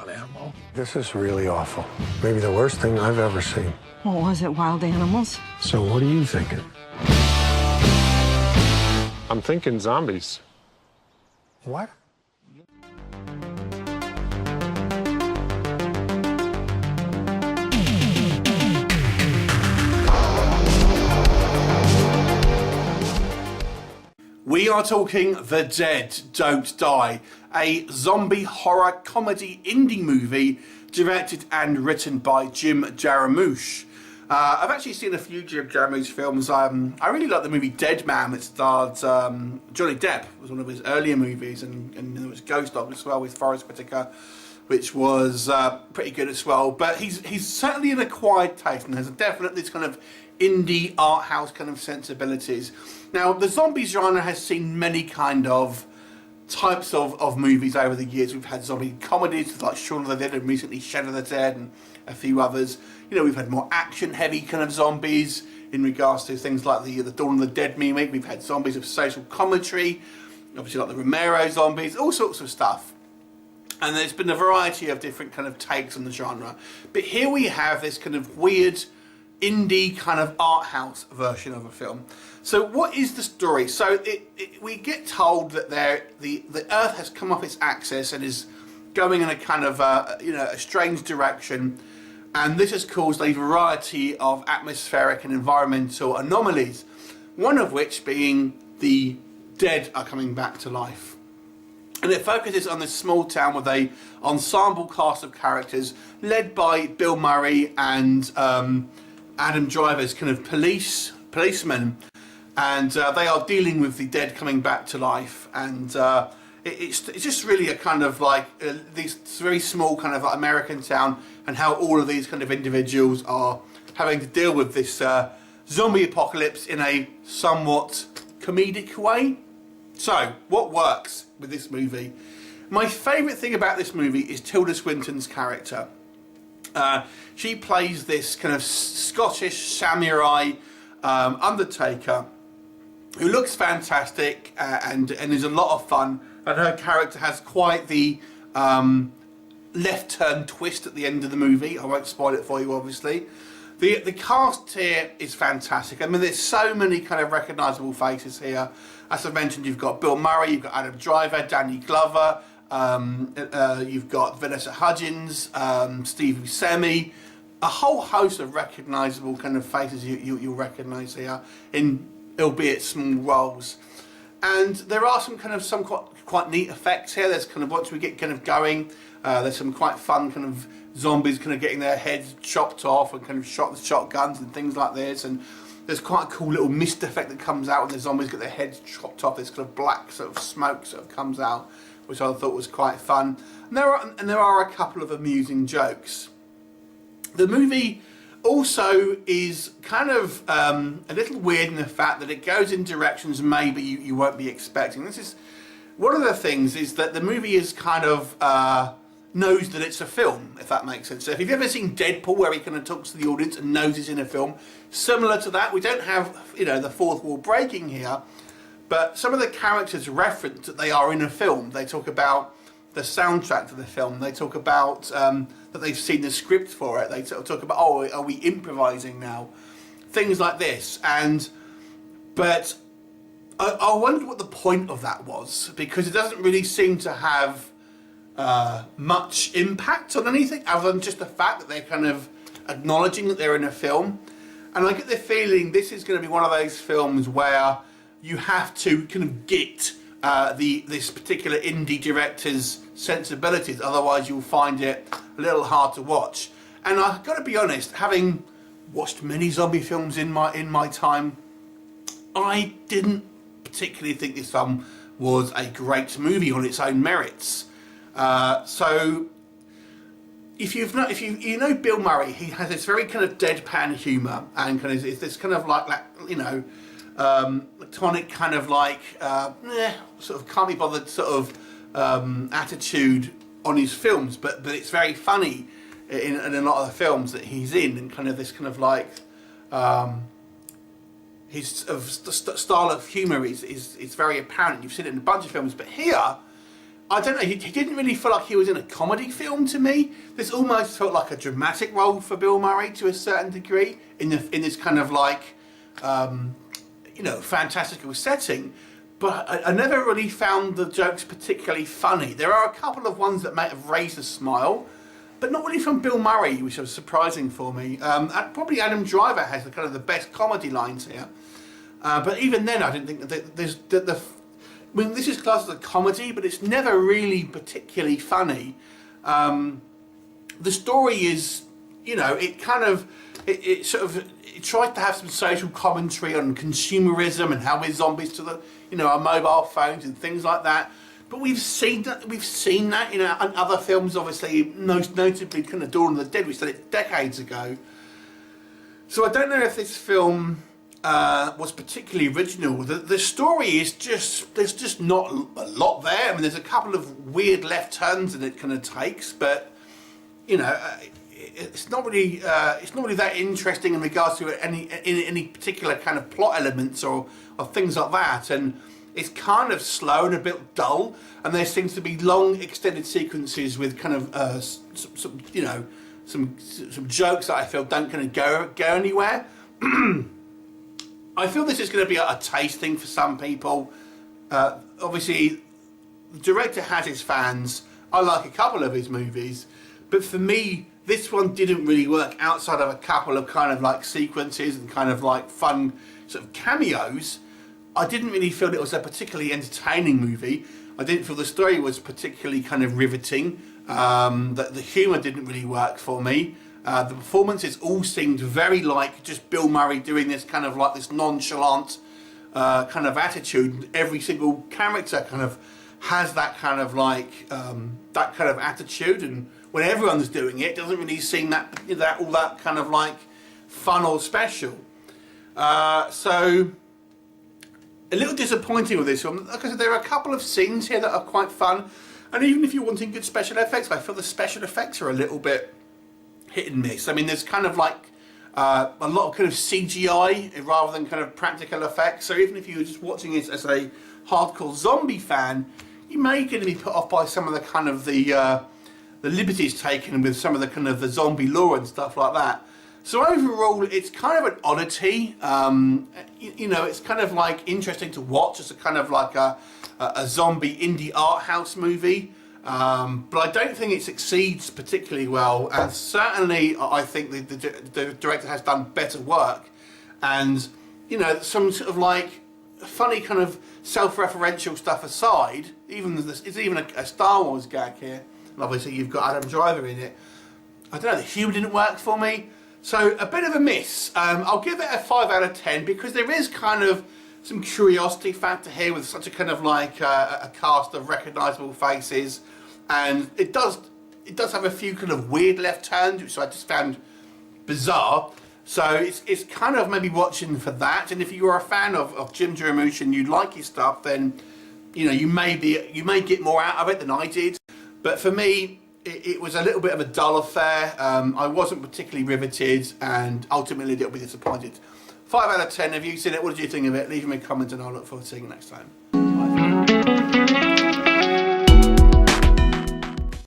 wild animal. This is really awful. Maybe the worst thing I've ever seen. What was it, wild animals? So what are you thinking? I'm thinking zombies. What? We are talking The Dead Don't Die, a zombie horror comedy indie movie directed and written by Jim Jarmusch. I've actually seen a few Jim Jarmusch films. I really like the movie Dead Man, that starred Johnny Depp. It was one of his earlier movies, and there was Ghost Dog as well with Forrest Whitaker, which was pretty good as well. But he's certainly an acquired taste and has definitely this kind of indie art house kind of sensibilities. Now, the zombie genre has seen many kind of types of movies over the years. We've had zombie comedies like Shaun of the Dead and recently Shadow of the Dead and a few others. You know, we've had more action-heavy kind of zombies in regards to things like the Dawn of the Dead remake. We've had zombies of social commentary, obviously like the Romero zombies, all sorts of stuff. And there's been a variety of different kind of takes on the genre. But here we have this kind of weird indie kind of art house version of a film. So what is the story? So we get told that the Earth has come off its axis and is going in a kind of a strange direction, and this has caused a variety of atmospheric and environmental anomalies, one of which being the dead are coming back to life. And it focuses on this small town with a ensemble cast of characters led by Bill Murray and Adam Driver's kind of policemen, and they are dealing with the dead coming back to life, and it's just really a kind of like this very small kind of American town, and how all of these kind of individuals are having to deal with this zombie apocalypse in a somewhat comedic way. So, what works with this movie? My favourite thing about this movie is Tilda Swinton's character. She plays this kind of Scottish samurai undertaker who looks fantastic and is a lot of fun, and her character has quite the left turn twist at the end of the movie. I won't spoil it for you, obviously. The cast here is fantastic. I mean, there's so many kind of recognisable faces here. As I mentioned, you've got Bill Murray, you've got Adam Driver, Danny Glover, you've got Vanessa Hudgens, Steve Buscemi, a whole host of recognisable kind of faces you'll recognise here in albeit small roles. And there are some quite neat effects here. There's kind of, once we get kind of going, there's some quite fun kind of zombies kind of getting their heads chopped off and kind of shot with shotguns and things like this. And there's quite a cool little mist effect that comes out when the zombies get their heads chopped off. This kind of black sort of smoke sort of comes out, which I thought was quite fun. And there are a couple of amusing jokes. The movie also is kind of a little weird in the fact that it goes in directions maybe you won't be expecting. This is one of the things, is that the movie is kind of knows that it's a film, if that makes sense. So if you've ever seen Deadpool, where he kind of talks to the audience and knows it's in a film, similar to that. We don't have, the fourth wall breaking here, but some of the characters reference that they are in a film. They talk about the soundtrack to the film. They talk about that they've seen the script for it. They talk about, oh, are we improvising now? Things like this. But I wondered what the point of that was, because it doesn't really seem to have much impact on anything other than just the fact that they're kind of acknowledging that they're in a film. And I get the feeling this is going to be one of those films where you have to kind of get this particular indie director's sensibilities, otherwise you'll find it a little hard to watch. And I've got to be honest, having watched many zombie films in my time, I didn't particularly think this film was a great movie on its own merits. So if you know Bill Murray, he has this very kind of deadpan humour, and kind of it's this kind of like tonic kind of like sort of can't be bothered sort of attitude on his films, but it's very funny in a lot of the films that he's in, and kind of this kind of like his style of humour is very apparent. You've seen it in a bunch of films, but here I don't know, he didn't really feel like he was in a comedy film to me. This almost felt like a dramatic role for Bill Murray to a certain degree in this kind of like, you know, fantastical setting. But I never really found the jokes particularly funny. There are a couple of ones that might have raised a smile, but not really from Bill Murray, which was surprising for me. And probably Adam Driver has the kind of the best comedy lines here. But even then, I didn't think that I mean, this is classed as a comedy, but it's never really particularly funny. The story is, you know, it kind of, it tries to have some social commentary on consumerism and how we're zombies to the, you know, our mobile phones and things like that. But we've seen that in other films, obviously, most notably kind of Dawn of the Dead. We said it decades ago. So I don't know if this film was particularly original. The story is just, there's just not a lot there. I mean, there's a couple of weird left turns that it kind of takes, but you know, it's not really that interesting in regards to any particular kind of plot elements or things like that. And it's kind of slow and a bit dull. And there seems to be long extended sequences with kind of some you know, some jokes that I feel don't kind of go anywhere. I feel this is going to be a taste thing for some people. Obviously, the director has his fans. I like a couple of his movies, but for me, this one didn't really work outside of a couple of kind of like sequences and kind of like fun sort of cameos. I didn't really feel it was a particularly entertaining movie. I didn't feel the story was particularly kind of riveting. That the humour didn't really work for me. The performances all seemed very like just Bill Murray doing this kind of like this nonchalant kind of attitude. Every single character kind of has that kind of like that kind of attitude, and when everyone's doing it, doesn't really seem that all that kind of like fun or special. So a little disappointing with this one. Like I said, there are a couple of scenes here that are quite fun, and even if you're wanting good special effects, I feel the special effects are a little bit hit and miss. I mean, there's kind of like a lot of kind of CGI rather than kind of practical effects. So even if you were just watching it as a hardcore zombie fan, you may get to be put off by some of the kind of the liberties taken with some of the kind of the zombie lore and stuff like that. So overall, it's kind of an oddity. You know, it's kind of like interesting to watch. It's a kind of like a zombie indie art house movie. But I don't think it succeeds particularly well, and certainly I think the director has done better work. And you know, some sort of like funny kind of self-referential stuff aside, it's even a Star Wars gag here, and obviously you've got Adam Driver in it. I don't know, the humour didn't work for me, so a bit of a miss. I'll give it a 5 out of 10 because there is kind of some curiosity factor here with such a kind of like a cast of recognisable faces. And it does have a few kind of weird left turns, which I just found bizarre. So it's kind of maybe watching for that. And if you are a fan of Jim Jarmusch and you like his stuff, then you know you may get more out of it than I did. But for me, it was a little bit of a dull affair. I wasn't particularly riveted, and ultimately a little bit disappointed. 5 out of 10. Have you seen it? What did you think of it? Leave me a comment, and I'll look forward to seeing you next time.